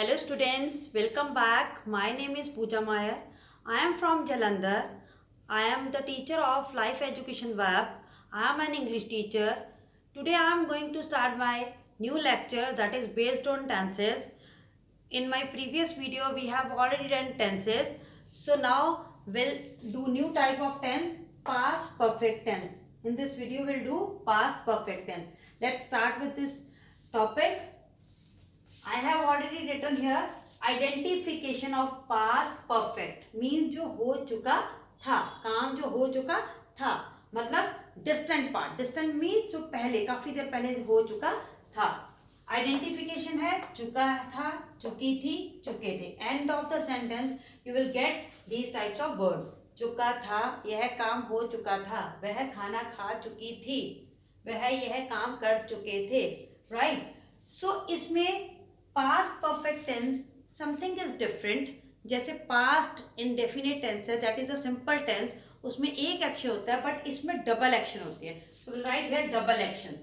Hello students, welcome back. My name is Pooja Mayer. I am from Jalandhar. I am the teacher of Life Education Web. I am an English teacher. Today I am going to start my new lecture that is based on tenses. In my previous video we have already done tenses. So now we'll do new type of tense, past perfect tense. In this video we'll do past perfect tense. Let's start with this topic. I have already written here identification of past perfect means जो हो चुका था, काम जो हो चुका था, मतलब distant part. Distant means जो पहले काफी देर पहले हो चुका था. Identification है चुका था, चुकी थी, चुके थे. End of the sentence you will get these types of words. चुका था, यह काम हो चुका था, वह खाना खा चुकी थी, वह यह काम कर चुके थे. Right? So इसमें past perfect tense something is different. जैसे पास्ट इंडेफिनिट टेंस है, that is a simple tense, उसमें एक एक्शन होता है बट इसमें डबल एक्शन होती है. So right here double action.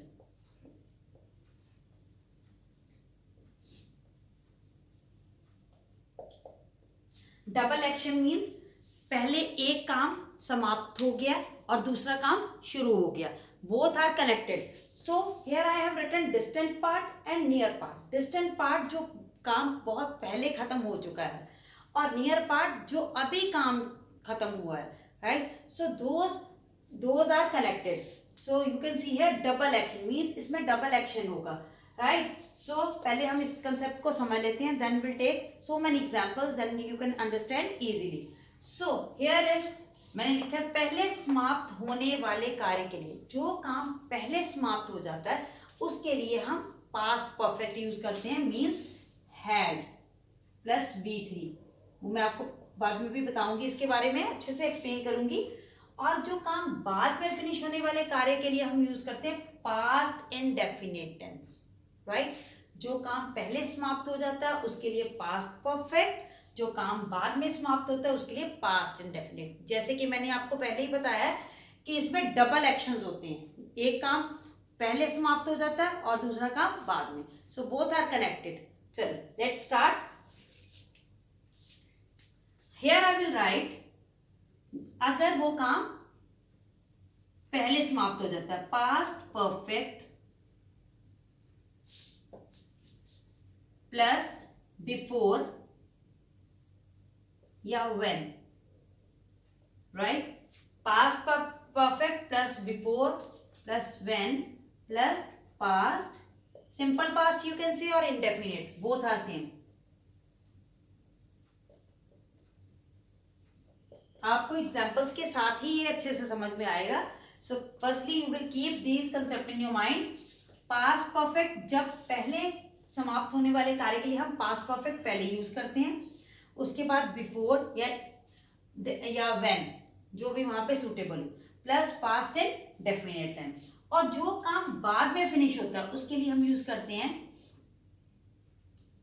Double action means पहले एक काम समाप्त हो गया और दूसरा काम शुरू हो गया. Both are connected. So here I have written distant part and near part. Distant part जो काम बहुत पहले खत्म हो चुका है और नियर पार्ट जो अभी काम खत्म हुआ है. Right? So those are connected. So you can see here double action means इसमें डबल एक्शन होगा. राइट? सो पहले हम इस कंसेप्ट को समझ लेते हैं, then will take so many examples, then you can understand easily. So here is मैंने लिखा है पहले समाप्त होने वाले कार्य के लिए. जो काम पहले समाप्त हो जाता है उसके लिए हम पास्ट परफेक्ट यूज करते हैं, मींस हैड प्लस V3. वो मैं आपको बाद में भी बताऊंगी, इसके बारे में अच्छे से एक्सप्लेन करूंगी. और जो काम बाद में फिनिश होने वाले कार्य के लिए हम यूज करते हैं पास्ट इंडेफिनिट टेंस. राइट? जो काम पहले समाप्त हो जाता है उसके लिए पास्ट परफेक्ट, जो काम बाद में समाप्त होता है उसके लिए पास्ट इंडेफिनिट. जैसे कि मैंने आपको पहले ही बताया कि इसमें डबल एक्शंस होते हैं, एक काम पहले समाप्त हो जाता है और दूसरा काम बाद में. So both are connected. चलो let's start. Here I will write अगर वो काम पहले समाप्त हो जाता है, पास्ट परफेक्ट प्लस बिफोर या when. Right? Past perfect plus before plus when plus past simple past you can say और इंडेफिनिट, बोथ आर सेम. आपको एग्जांपल्स के साथ ही ये अच्छे से समझ में आएगा. So firstly you will keep these concept in your mind. Past perfect जब पहले समाप्त होने वाले कार्य के लिए हम पास्ट परफेक्ट पहले यूज करते हैं, उसके बाद बिफोर या व्हेन जो भी वहां पे सुटेबल हो, plus past indefinite tense. और जो काम बाद में फिनिश होता है उसके लिए हम यूज करते हैं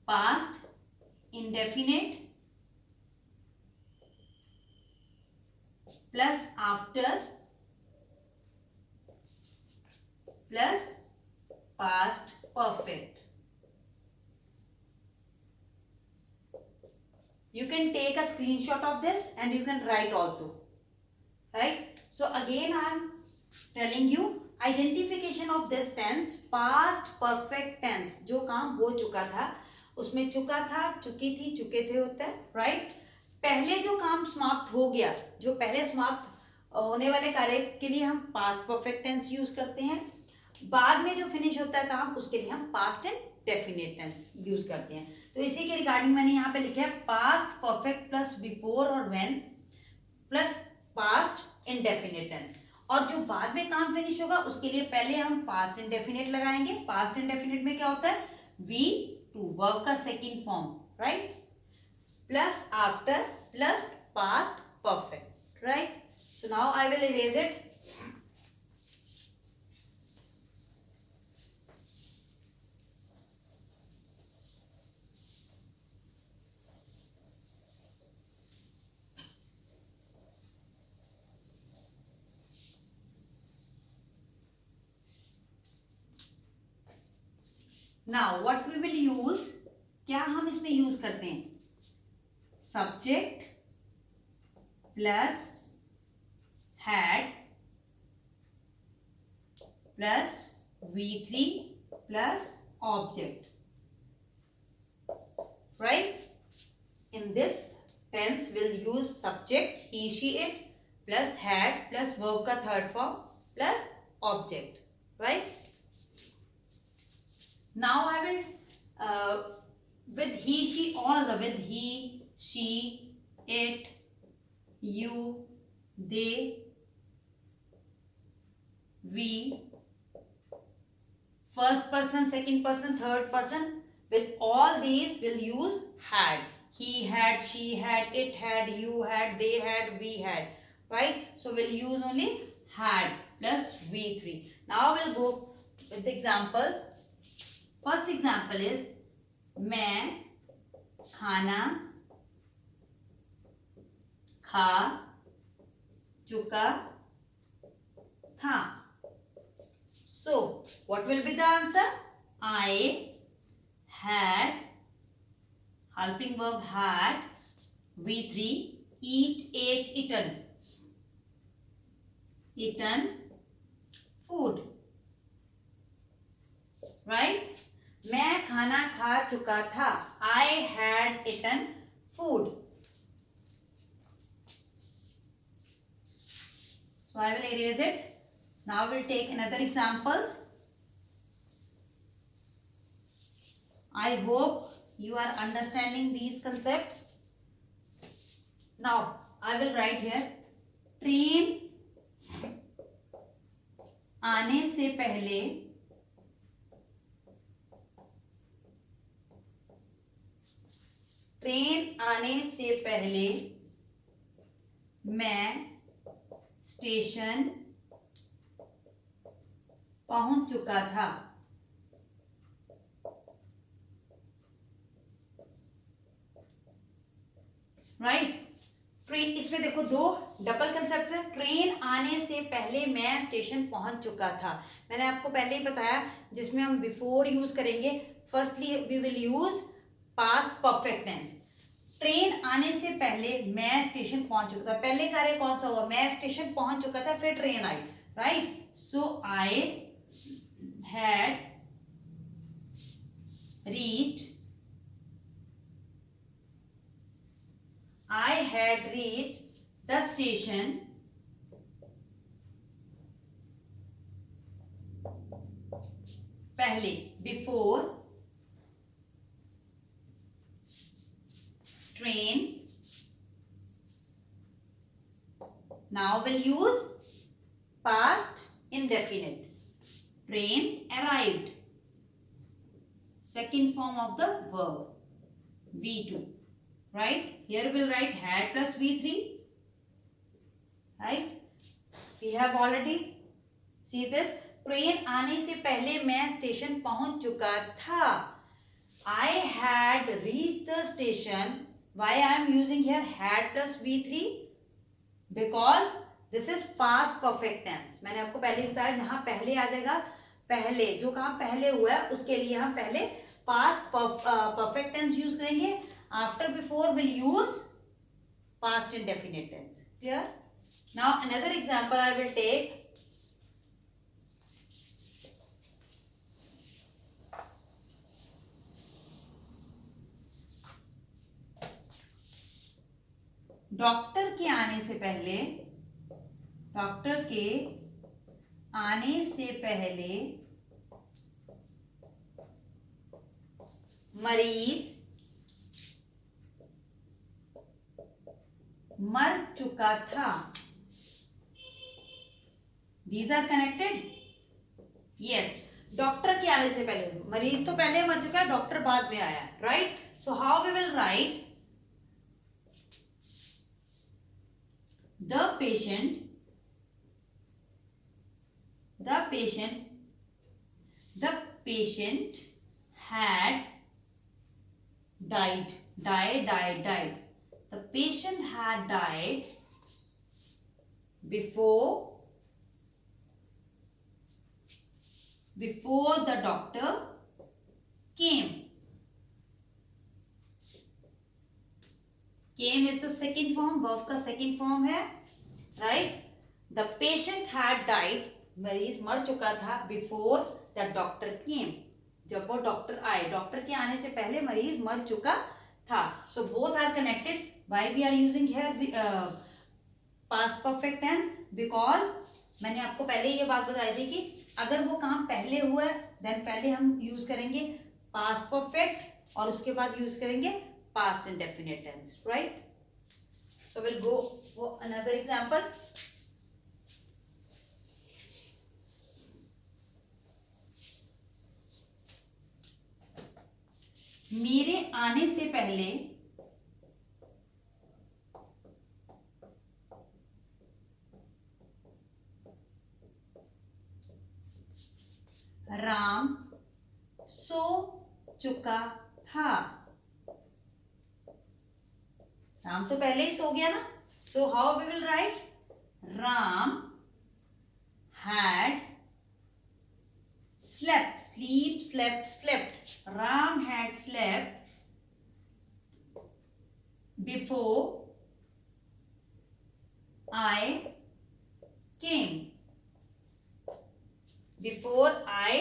past indefinite plus after plus past perfect. You can take a screenshot of this and you can write also. Right? So again I am telling you identification of this tense, past perfect tense. जो काम हो चुका था उसमें चुका था, चुकी थी, चुके थे होता है. राइट? पहले जो काम समाप्त हो गया, जो पहले समाप्त होने वाले कार्य के लिए हम पास्ट परफेक्ट टेंस यूज करते हैं. बाद में जो फिनिश होता है काम उसके लिए हम past indefinite tense use करते हैं. तो इसी के रिगार्डिंग मैंने यहाँ पे लिखा है पास्ट परफेक्ट प्लस बिफोर और when plus past indefinite tense. और जो बाद में काम फिनिश होगा उसके लिए पहले हम पास्ट इंडेफिनिट लगाएंगे. पास्ट इंडेफिनिट में क्या होता है? V2 वर्ब का second form. Right? Plus after plus past perfect. Right? So now I will erase it. Now what we will use क्या हम इसमें यूज करते हैं? Subject plus had plus V3 plus object, right? In this tense we'll use subject he she it plus had plus verb का third form plus object, right? Now I will with he she all the with he she it you they we, first person, second person, third person, with all these we'll use had. He had, she had, it had, you had, they had, we had, right? So we'll use only had plus V3. Now we'll go with the examples. First example is मैं खाना खा चुका था. So, what will be the answer? I had, helping verb had, V3, eat, ate, eaten. Eaten food. Right? मैं खाना खा चुका था. I had eaten food. So, I will erase it. Now we'll take another examples. I hope you are understanding these concepts. Now I will write here train आने से पहले मैं station पहुंच चुका था. राइट? ट्रेन, इसमें देखो दो डबल कंसेप्ट है. ट्रेन आने से पहले मैं स्टेशन पहुंच चुका था. मैंने आपको पहले ही बताया जिसमें हम बिफोर यूज करेंगे. Firstly we will use past perfect tense. Train आने से पहले मैं स्टेशन पहुंच चुका था. पहले कार्य कौन सा हुआ? मैं स्टेशन पहुंच चुका था, फिर train I. Right? So I had reached the station पहले, before train. Now we'll use past indefinite. Train arrived. Second form of the verb, V2. Right? Here we'll write had plus V3. Right? We have already see this. Train आने से पहले मैं station पहुंच चुका था. I had reached the station. Why I am using here had plus V3? Because this is past perfect tense. मैंने आपको पहले ही बताया, जहां पहले आ जाएगा, पहले जो काम पहले हुआ है उसके लिए हम पहले पास्ट परफेक्ट टेंस यूज करेंगे. After before will use past indefinite tense. Clear? Now another example I will take. Doctor के आने से पहले मरीज मर चुका था. These are connected? Yes. Doctor के आने से पहले, मरीज तो पहले मर चुका है, डॉक्टर बाद में आया. Right? So how we will write? The patient had died. The patient had died before the doctor came. came is the second form, verb का second form है, right? The patient had died, मरीज मर चुका था, before the doctor came, जब वो doctor आए, doctor के आने से पहले मरीज मर चुका था. So both are connected. Why we are using here past perfect tense? Because मैंने आपको पहले ये बात बताई थी कि अगर वो काम पहले हुआ है देन पहले हम यूज करेंगे पास्ट परफेक्ट और उसके बाद यूज करेंगे past indefinite tense, right? So will go for another example. मेरे आने से पहले राम सो चुका था. राम तो पहले ही सो गया ना. So how we will write? Ram had slept, sleep, slept, slept. Ram had slept before I came. Before I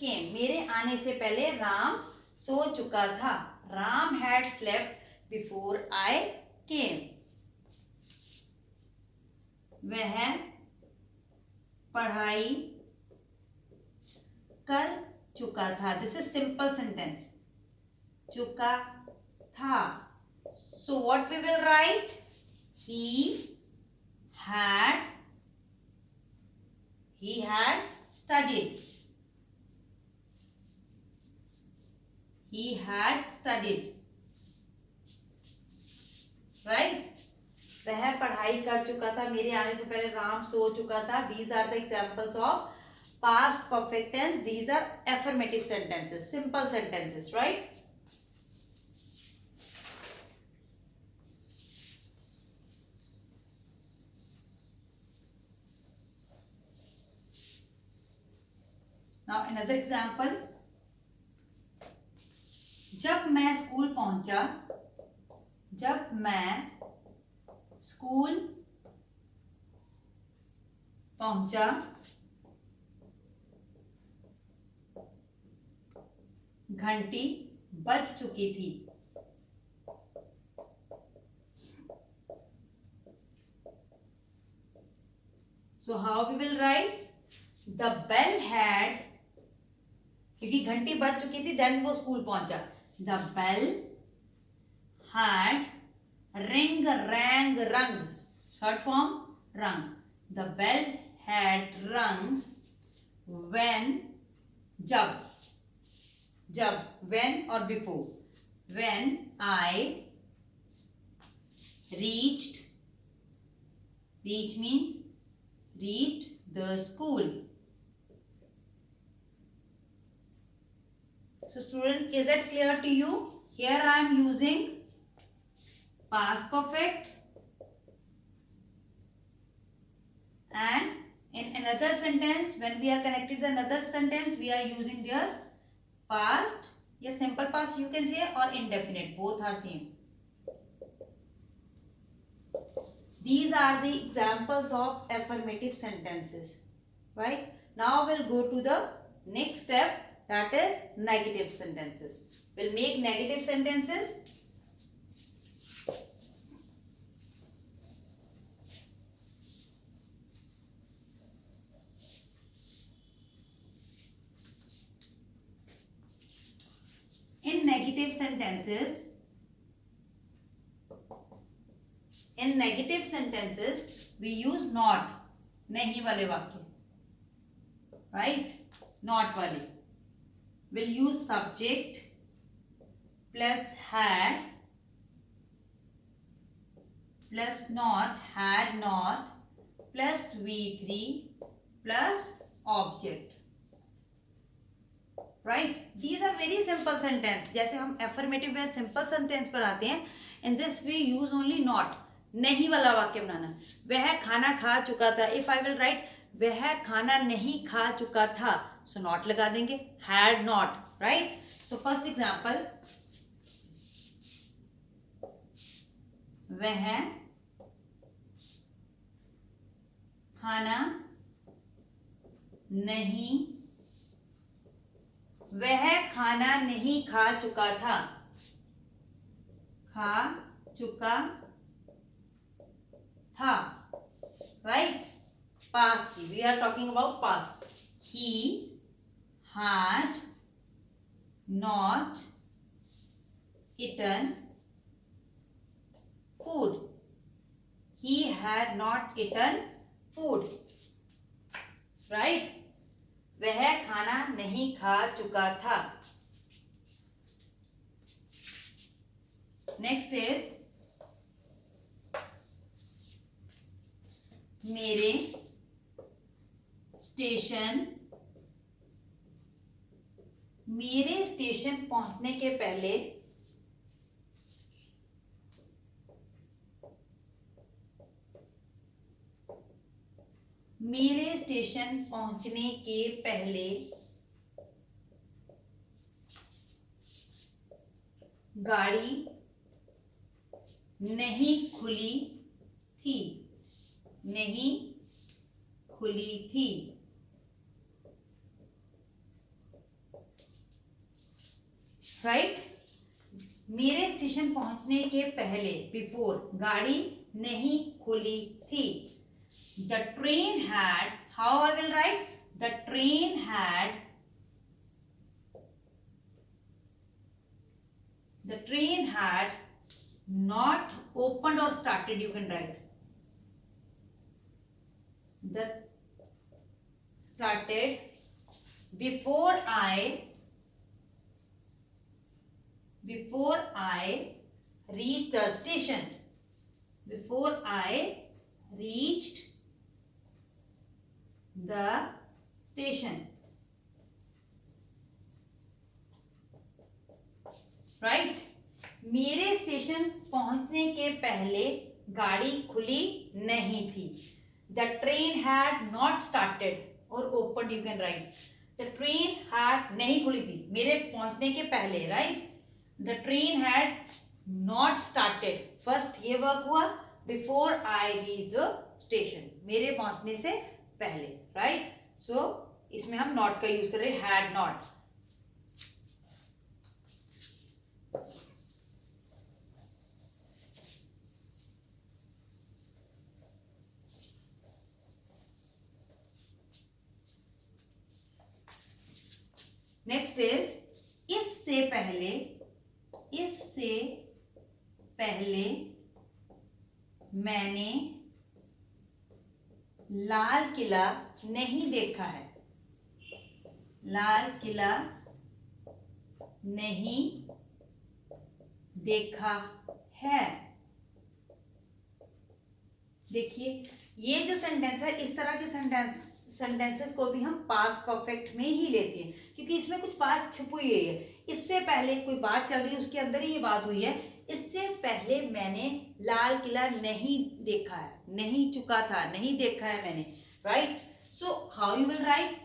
came. मेरे आने से पहले राम सो चुका था. Ram had slept before I came. वह पढ़ाई कर चुका था. This is simple sentence. चुका था. So what we will write? He had studied. He had studied. Right? वह पढ़ाई कर चुका था. मेरे आने से पहले राम सो चुका था. These are the examples of past perfect tense. These are affirmative sentences, simple sentences, right? Now another example. जब मैं स्कूल पहुंचा, जब मैं स्कूल पहुंचा, घंटी बज चुकी थी. So how we will write? The bell had, क्योंकि घंटी बज चुकी थी देन वो स्कूल पहुंचा. The bell had ring, rang, rung. Third form rung. The bell had rung when, जब when or before, when I reach means reached the school. So student, is that clear to you? Here I am using past perfect, and in another sentence when we are connected the another sentence we are using their past, या simple past you can say, or indefinite, both are same. These are the examples of affirmative sentences, right? Now we'll go to the next step, that is negative sentences. We'll make negative sentences. In negative sentences we use not, नहीं वाले वाक्य, right? Not वाले. We'll use subject plus had plus not, had not plus V3 plus object. Right? These are very simple sentence. जैसे हम affirmative में simple sentence पर आते हैं, in this we use only not. नहीं वाला वाक्य बनाना. वह खाना खा चुका था. If I will write वह खाना नहीं खा चुका था, so not लगा देंगे. Had not, right? So first example. वह खाना नहीं खा चुका था। राइट, पास्ट की, we are talking about past. He had not eaten food. He had not eaten food. Right? वह खाना नहीं खा चुका था। Next is मेरे स्टेशन पहुंचने के पहले गाड़ी नहीं खुली थी। राइट, मेरे स्टेशन पहुंचने के पहले, बिफोर, गाड़ी नहीं खुली थी। The train had, how I will write? The train had not opened or started, you can write. Started before I reached the station. Before I reached the station. Right? मेरे station पहुंचने के पहले गाड़ी खुली नहीं थी। The train had not started or opened, you can write. The train had नहीं खुली थी मेरे पहुंचने के पहले। Right? The train had not started. First ये वर्क हुआ before I reached the station, मेरे पहुंचने से पहले। Right? So इसमें हम not का यूज कर रहे हैं, had not. नेक्स्ट इज इससे पहले मैंने लाल किला नहीं देखा है। लाल किला नहीं देखा है। देखिए ये जो सेंटेंस है, इस तरह के सेंटेंसेस को भी हम पास्ट परफेक्ट में ही लेते हैं, क्योंकि इसमें कुछ बात छुपी हुई है। इससे पहले कोई बात चल रही है, उसके अंदर ही ये बात हुई है। इससे पहले मैंने लाल किला नहीं देखा है, नहीं चुका था, नहीं देखा है मैंने। Right, so how you will right?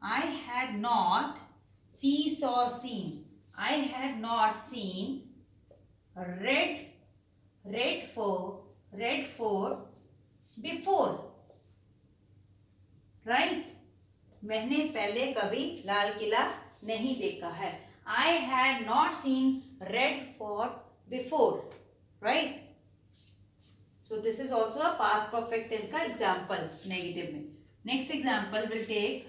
I had not seen. I had not seen Red Fort before. Right? मैंने पहले कभी लाल किला नहीं देखा है। I had not seen Red Fort before. Right? So this is also a past perfect tense का example, negative में। Next example will take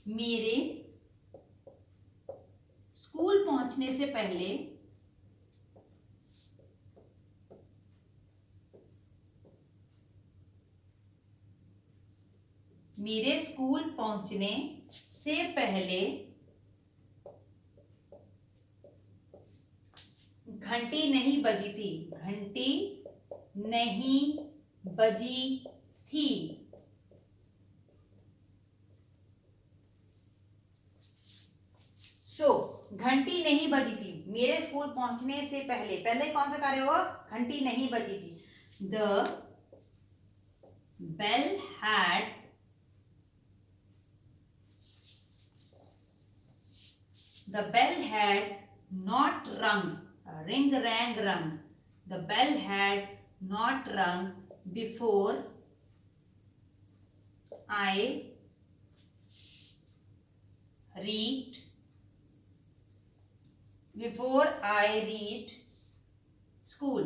मेरे school पहुंचने से पहले घंटी नहीं बजी थी। घंटी नहीं बजी थी। घंटी नहीं बजी थी मेरे स्कूल पहुंचने से पहले। पहले कौन सा कार्य हुआ? घंटी नहीं बजी थी। The bell the bell had not rung, ring rang rung, the bell had not rung before I reached school.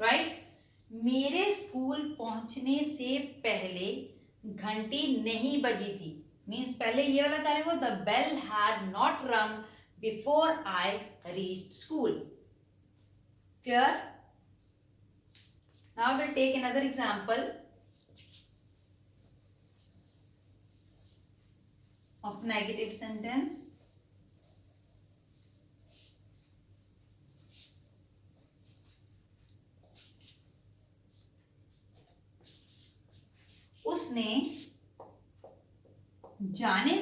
Right, मेरे स्कूल पहुंचने से पहले घंटी नहीं बजी थी. मीन्स पहले ये वाला कार्य वो the bell had not rung before I reached school. Clear? Now will take another example of negative sentence. उसने जाने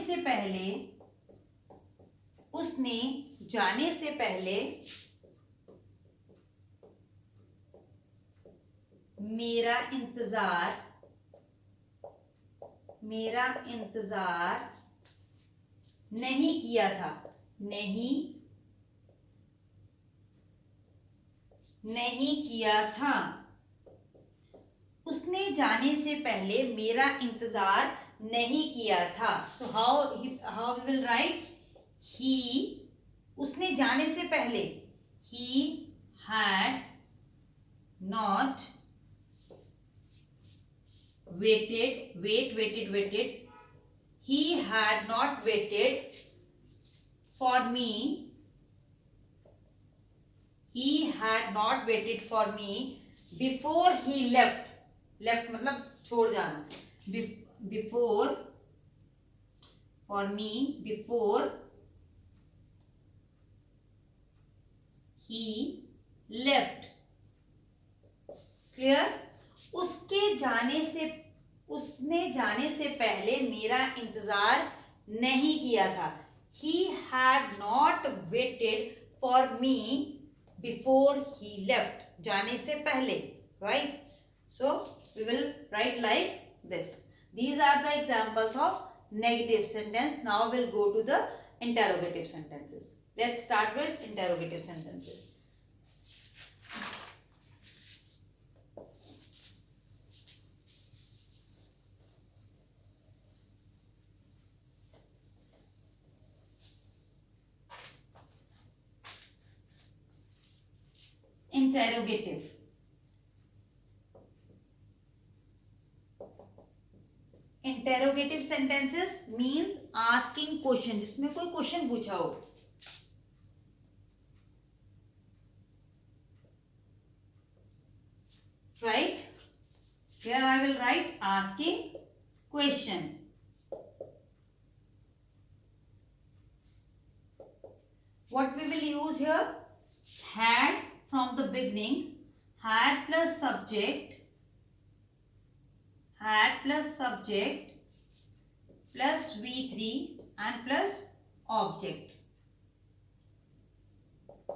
से पहले मेरा इंतजार नहीं किया था. उसने जाने से पहले मेरा इंतजार नहीं किया था. So how we will write? He, उसने जाने से पहले, he had not waited, he had not waited for me before he left मतलब छोड़ जाना. before he left. क्लियर? उसने जाने से पहले मेरा इंतजार नहीं किया था. He had not waited for me before he left. जाने से पहले, right? So we will write like this. These are the examples of negative sentence. Now we'll go to the interrogative sentences. Let's start with interrogative sentences. Interrogative sentences means asking question, जिसमें कोई question पूछा हो. Right? Here I will right asking question. What we will use here? Had from the beginning, had plus subject plus V3 and plus object.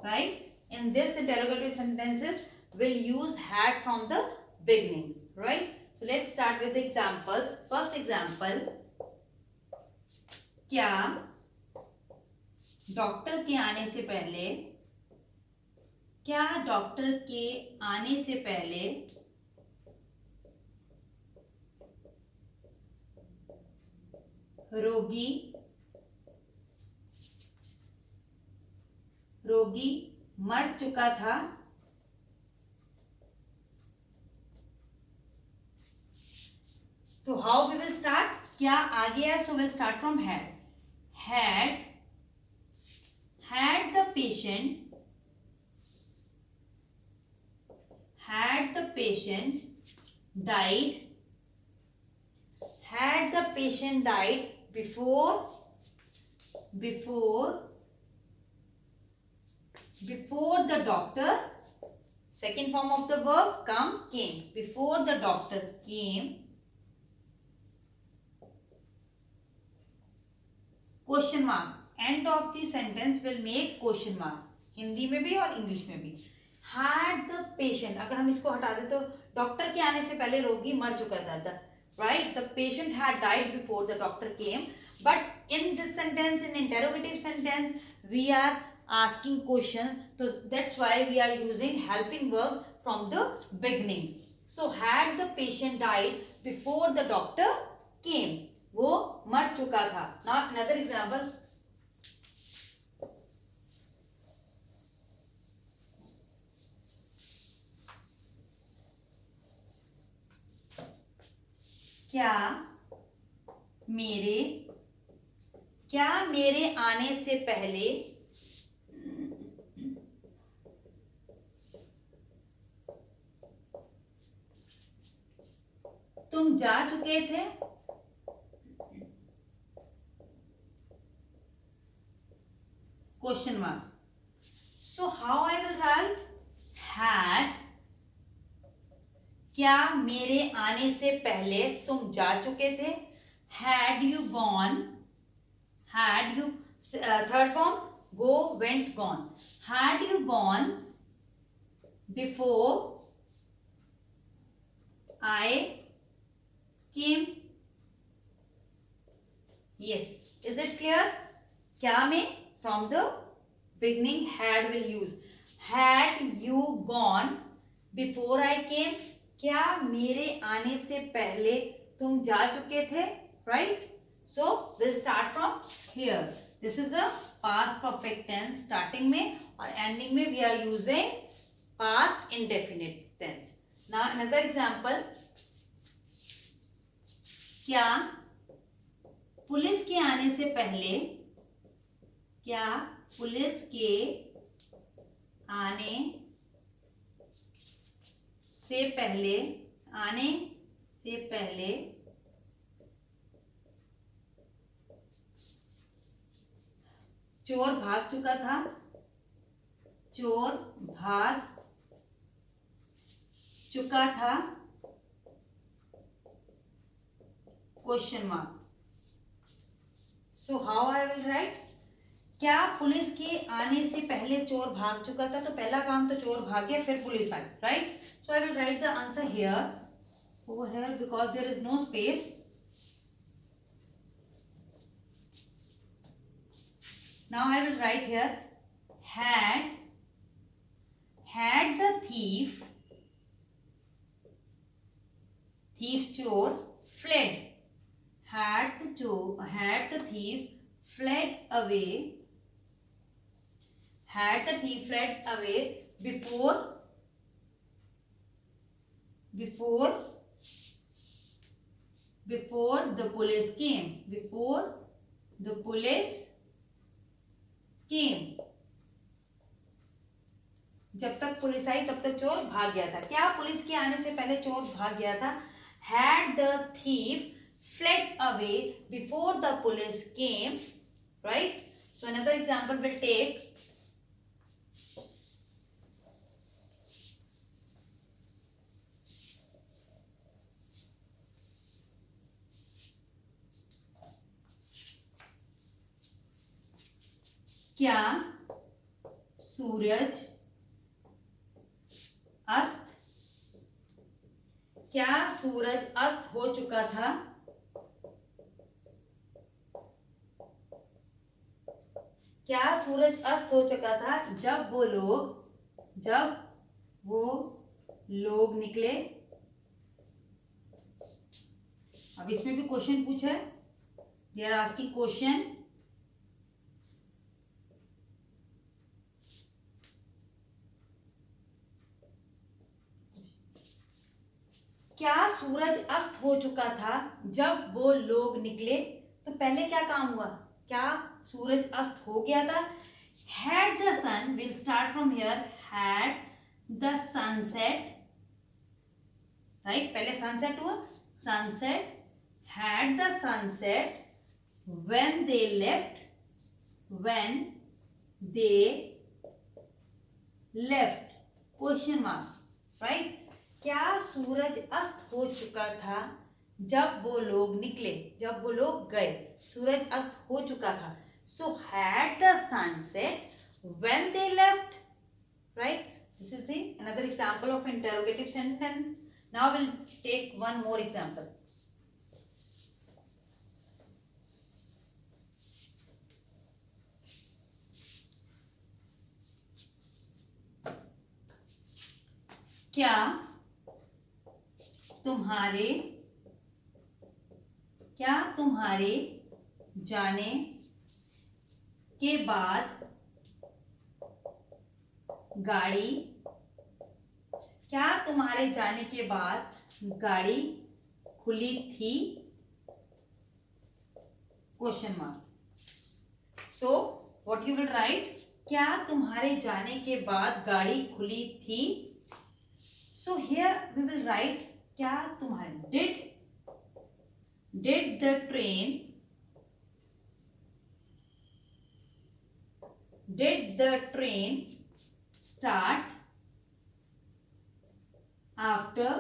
Right? In this interrogative sentences, we'll use had from the beginning. Right? So let's start with the examples. First example, क्या doctor के आने से पहले रोगी मर चुका था. तो हाउ वी विल स्टार्ट? क्या आ गया? So will start from had the patient died before the doctor, second form of the verb came, before the doctor came. Question mark, end of the sentence will make question mark, Hindi में भी और English में भी. had the patient, अगर हम इसको हटा दें तो डॉक्टर के आने से पहले रोगी मर चुका था. right? The patient had died before the doctor came. But in this sentence, in interrogative sentence, we are asking question. So that's why we are using helping verbs from the beginning. So had the patient died before the doctor came. वो मर चुका था. Now another example. क्या मेरे आने से पहले तुम जा चुके थे? Question mark. So how I will write? Had. क्या मेरे आने से पहले तुम जा चुके थे? Had you gone? Had you third form, go, went, gone. Had you gone before I came? Yes. Is it clear? क्या में from the beginning had will use. Had you gone before I came? क्या मेरे आने से पहले तुम जा चुके थे? Right? So we'll start from here. This is a past perfect tense. Starting में और ending में we are using past indefinite tense. Now another example. क्या पुलिस के आने से पहले, क्या पुलिस के आने से पहले, आने से पहले चोर भाग चुका था? चोर भाग चुका था? Question mark. So how I will write? क्या पुलिस के आने से पहले चोर भाग चुका था? तो पहला काम तो चोर भाग गया, फिर police I, right? So I will right the answer here, over here, because there is no space. Now I will write here, had the thief chor fled. Had the thief fled away. Had the thief fled away before the police came. Before the police came. जब तक police आई तब तक चोर भाग गया था. क्या police के आने से पहले चोर भाग गया था? Had the thief fled away before the police came, right? So another example will take, क्या सूरज अस्त हो चुका था? क्या सूरज अस्त हो चुका था जब वो लोग निकले? अब इसमें भी क्वेश्चन पूछा है. They are asking question. क्या सूरज अस्त हो चुका था जब वो लोग निकले? तो पहले क्या काम हुआ? क्या सूरज अस्त हो गया था? Had the sun, we'll start from here. Had the sunset, right? पहले sunset हुआ. Sunset. Had the sunset when they left. Question mark, right? क्या सूरज अस्त हो चुका था जब वो लोग निकले, जब वो लोग गए? सूरज अस्त हो चुका था. So had the sunset when they left, right? This is the another example of interrogative sentence. Now we'll take one more example. क्या तुम्हारे जाने के बाद गाड़ी खुली थी? Question mark. So what you will write? क्या तुम्हारे जाने के बाद गाड़ी खुली थी? So here we will write क्या तुम्हारे. Did the train start after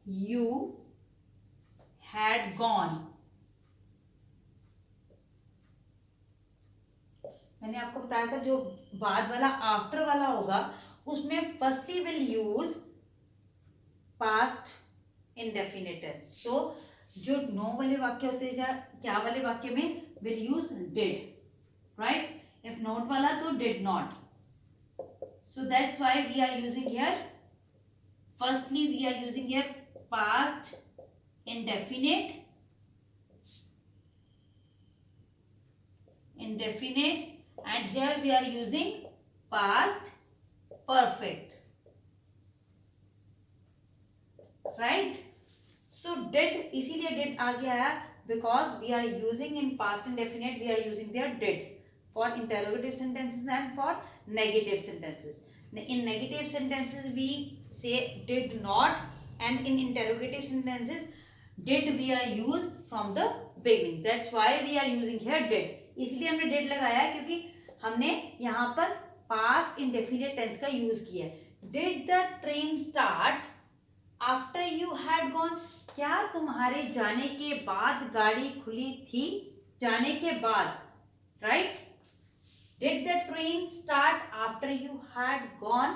you had gone? मैंने आपको बताया था जो बाद वाला आफ्टर वाला होगा उसमें firstly will use past indefinite tense. So जो नो वाले वाक्य होते हैं क्या वाले वाक्य में will use did, right? If not वाला तो did not. So that's why we are using here firstly we are using here past indefinite and here we are using past perfect, right? So did इसीलिए did आगे आया because we are using in past indefinite we are using there did for interrogative sentences and for negative sentences. In negative sentences we say did not and in interrogative sentences did we are used from the beginning. That's why we are using here did. इसलिए हमने did लगाया है क्योंकि हमने यहाँ पर past indefinite tense का use किया है. Did the train start after you had gone? क्या तुम्हारे जाने के बाद गाड़ी खुली थी? जाने के बाद, right? Did the train start after you had gone?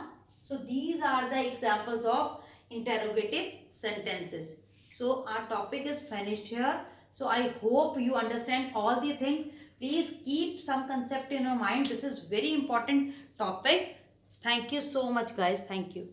So these are the examples of interrogative sentences. So our topic is finished here. So I hope you understand all the things. Please keep some concept in your mind. This is very important topic. Thank you so much guys. Thank you.